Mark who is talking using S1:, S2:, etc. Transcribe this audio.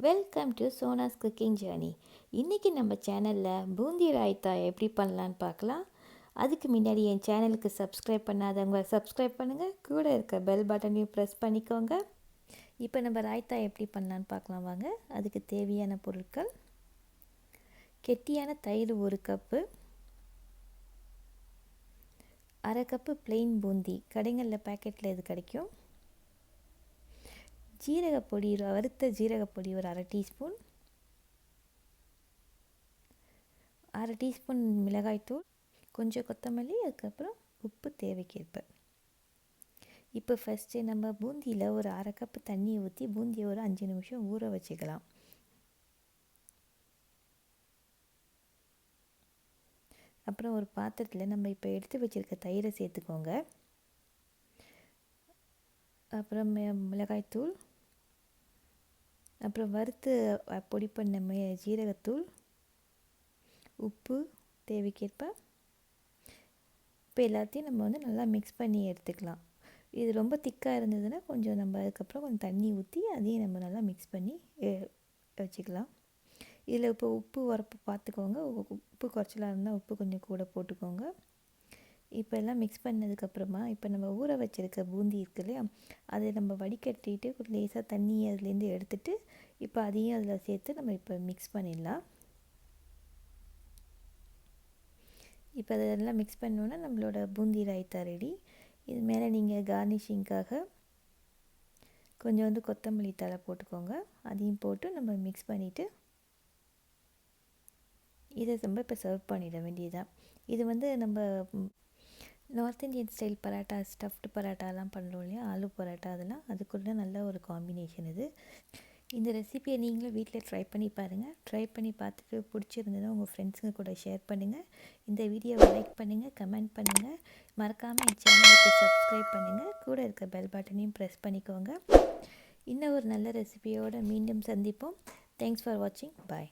S1: Welcome to Sona's cooking journey. இன்றைக்கி நம்ம சேனலில் பூந்தி ராய்த்தா எப்படி பண்ணலான்னு பார்க்கலாம். அதுக்கு முன்னாடி என் சேனலுக்கு சப்ஸ்கிரைப் பண்ணாதவங்க சப்ஸ்கிரைப் பண்ணுங்கள், கூட இருக்க பெல் பட்டனையும் ப்ரெஸ் பண்ணிக்கோங்க. இப்போ நம்ம ராய்த்தா எப்படி பண்ணலான்னு பார்க்கலாம் வாங்க. அதுக்கு தேவையான பொருட்கள்: கெட்டியான தயிர் 1 கப்பு, அரை கப்பு பிளெயின் பூந்தி, கடைகளில் பேக்கெட்டில் இது கிடைக்கும், ஜீரகப்பொடி, வறுத்த ஜீரகப்பொடி ஒரு அரை டீஸ்பூன், அரை டீஸ்பூன் மிளகாய்த்தூள், கொஞ்சம் கொத்தமல்லி, அதுக்கப்புறம் உப்பு தேவைக்கேற்ப. இப்போ ஃபஸ்ட்டு நம்ம பூந்தியில் ஒரு அரை கப்பு தண்ணி ஊற்றி பூந்தியை ஒரு 5 நிமிஷம் ஊற வச்சுக்கலாம். அப்புறம் ஒரு பாத்திரத்தில் நம்ம இப்போ எடுத்து வச்சுருக்க தயிரை சேர்த்துக்கோங்க. அப்புறம் மிளகாய்த்தூள், அப்புறம் வறுத்து பொடி பண்ண ஜீரகத்தூள், உப்பு தேவைக்கேற்ப. இப்போ எல்லாத்தையும் நம்ம நல்லா மிக்ஸ் பண்ணி எடுத்துக்கலாம். இது ரொம்ப திக்காக இருந்ததுன்னா கொஞ்சம் நம்ம அதுக்கப்புறம் கொஞ்சம் தண்ணி ஊற்றி அதையும் நம்ம நல்லா மிக்ஸ் பண்ணி வச்சுக்கலாம். இதில் இப்போ உப்பு உரப்பு பார்த்துக்கோங்க. உப்பு குறைச்சலாக இருந்தால் உப்பு கொஞ்சம் கூட போட்டுக்கோங்க. இப்போ எல்லாம் மிக்ஸ் பண்ணதுக்கப்புறமா இப்போ நம்ம ஊற வச்சுருக்க பூந்தி இருக்கு இல்லையா, அதை நம்ம வடிகட்டிட்டு லேசாக தண்ணி அதுலேருந்து எடுத்துகிட்டு இப்போ அதையும் அதில் சேர்த்து நம்ம இப்போ மிக்ஸ் பண்ணிடலாம். இப்போ அதெல்லாம் மிக்ஸ் பண்ணோன்னா நம்மளோட பூந்தி ராய்த்தா ரெடி. இது மேலே நீங்கள் கார்னிஷிங்காக கொஞ்சம் கொத்தமல்லி தழை போட்டுக்கோங்க. அதையும் போட்டு நம்ம மிக்ஸ் பண்ணிவிட்டு இதை நம்ம இப்போ சர்வ் பண்ணிட வேண்டியதுதான். இது நம்ம north Indian style parotta, stuffed பரோட்டாலாம் பண்ணுறோம் இல்லையா, ஆலு பரோட்டா, அதெல்லாம் அதுக்குள்ள நல்ல ஒரு காம்பினேஷன் இது. இந்த ரெசிபியை நீங்களும் வீட்டில் ட்ரை பண்ணி பாருங்கள். ட்ரை பண்ணி பார்த்துட்டு பிடிச்சிருந்ததுன்னா உங்கள் ஃப்ரெண்ட்ஸுங்க கூட ஷேர் பண்ணுங்கள். இந்த வீடியோவை லைக் பண்ணுங்கள், கமெண்ட் பண்ணுங்கள். மறக்காமல் என் சேனலுக்கு சப்ஸ்கிரைப் பண்ணுங்கள். கூட இருக்க பெல் பட்டனையும் ப்ரெஸ் பண்ணிக்கோங்க. இன்னும் ஒரு நல்ல ரெசிபியோடு மீண்டும் சந்திப்போம். தேங்க்ஸ் ஃபார் வாட்சிங். பாய்.